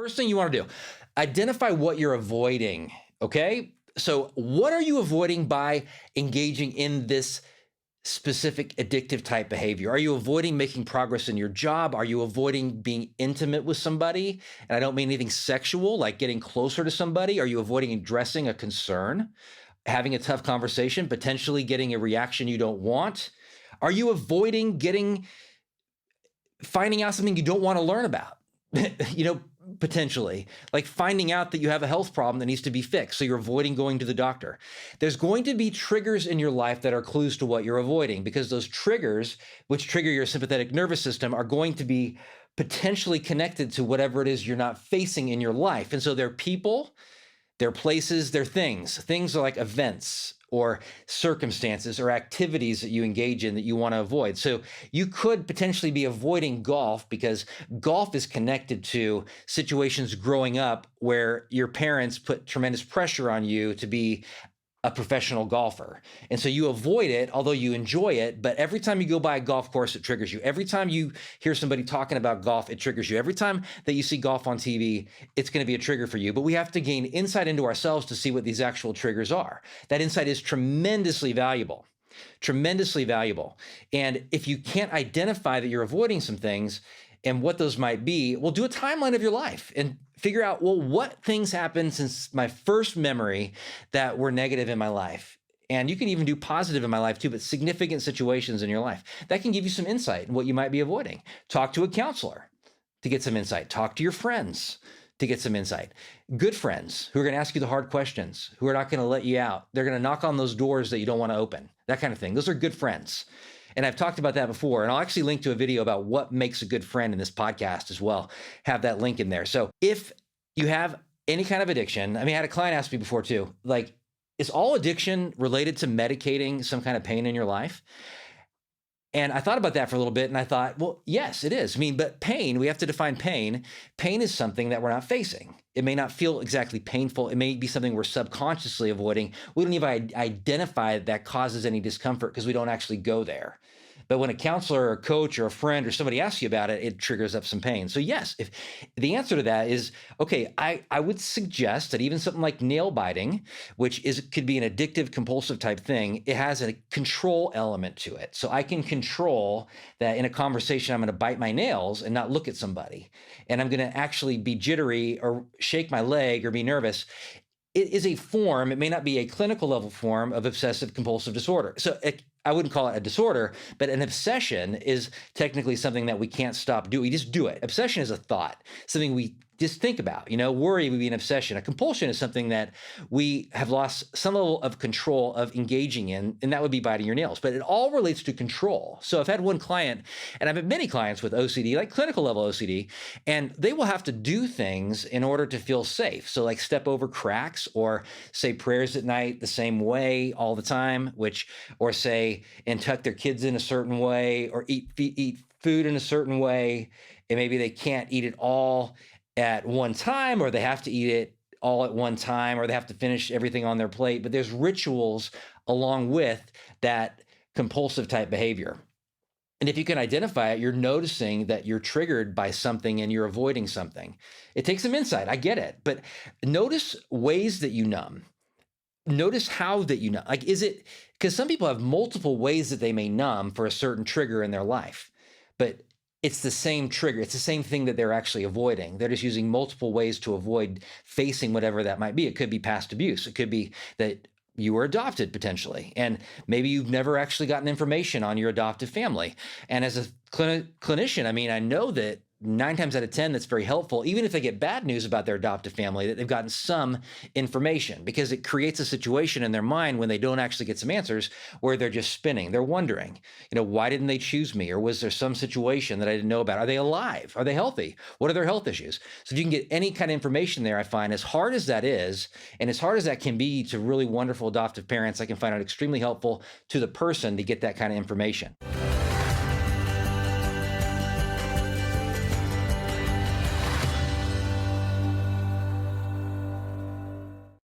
First thing you want to do, identify what you're avoiding. Okay. So, what are you avoiding by engaging in this specific addictive type behavior? Are you avoiding making progress in your job? Are you avoiding being intimate with somebody? And I don't mean anything sexual, like getting closer to somebody. Are you avoiding addressing a concern, having a tough conversation, potentially getting a reaction you don't want? Are you avoiding finding out something you don't want to learn about? Potentially, like finding out that you have a health problem that needs to be fixed. So you're avoiding going to the doctor. There's going to be triggers in your life that are clues to what you're avoiding, because those triggers, which trigger your sympathetic nervous system, are going to be potentially connected to whatever it is you're not facing in your life. And so they're people, they're places, they're things. Things are like events or circumstances or activities that you engage in that you want to avoid. So you could potentially be avoiding golf because golf is connected to situations growing up where your parents put tremendous pressure on you to be a professional golfer. And so you avoid it, although you enjoy it. But every time you go by a golf course, it triggers you. Every time you hear somebody talking about golf, it triggers you. Every time that you see golf on TV, it's going to be a trigger for you. But we have to gain insight into ourselves to see what these actual triggers are. That insight is tremendously valuable. Tremendously valuable. And if you can't identify that you're avoiding some things and what those might be, well, do a timeline of your life and figure out, well, what things happened since my first memory that were negative in my life. And you can even do positive in my life too, but significant situations in your life. That can give you some insight in what you might be avoiding. Talk to a counselor to get some insight. Talk to your friends to get some insight. Good friends who are going to ask you the hard questions, who are not going to let you out. They're going to knock on those doors that you don't want to open, that kind of thing. Those are good friends. And I've talked about that before, and I'll actually link to a video about what makes a good friend in this podcast as well. Have that link in there. So if you have any kind of addiction, I had a client ask me before too, like, is all addiction related to medicating some kind of pain in your life? And I thought about that for a little bit, and I thought, well, yes, it is. But pain, we have to define pain. Pain is something that we're not facing. It may not feel exactly painful. It may be something we're subconsciously avoiding. We don't even identify that causes any discomfort because we don't actually go there. But when a counselor or a coach or a friend or somebody asks you about it, it triggers up some pain. So yes, if the answer to that is, okay, I would suggest that even something like nail biting, which could be an addictive, compulsive type thing, it has a control element to it. So I can control that in a conversation, I'm going to bite my nails and not look at somebody. And I'm going to actually be jittery or shake my leg or be nervous. It is a form, it may not be a clinical level form of obsessive compulsive disorder. So I wouldn't call it a disorder, but an obsession is technically something that we can't stop doing. We just do it. Obsession is a thought, something we just think about. Worry would be an obsession. A compulsion is something that we have lost some level of control of engaging in, and that would be biting your nails. But it all relates to control. So I've had one client, and I've had many clients with OCD, like clinical level OCD, and they will have to do things in order to feel safe. So like step over cracks or say prayers at night the same way all the time, or say, and tuck their kids in a certain way, or eat food in a certain way, and maybe they can't eat it all at one time, or they have to eat it all at one time, or they have to finish everything on their plate. But there's rituals along with that compulsive type behavior. And if you can identify it, you're noticing that you're triggered by something and you're avoiding something. It takes some insight. I get it. But notice ways that you numb. Notice how that you numb. Like, is it because some people have multiple ways that they may numb for a certain trigger in their life, but it's the same trigger. It's the same thing that they're actually avoiding. They're just using multiple ways to avoid facing whatever that might be. It could be past abuse. It could be that you were adopted potentially, and maybe you've never actually gotten information on your adoptive family. And as a clinician, I know that 9 times out of 10, that's very helpful, even if they get bad news about their adoptive family, that they've gotten some information, because it creates a situation in their mind when they don't actually get some answers where they're just spinning. They're wondering, why didn't they choose me? Or was there some situation that I didn't know about? Are they alive? Are they healthy? What are their health issues? So if you can get any kind of information there, I find, as hard as that is, and as hard as that can be to really wonderful adoptive parents, I can find it extremely helpful to the person to get that kind of information.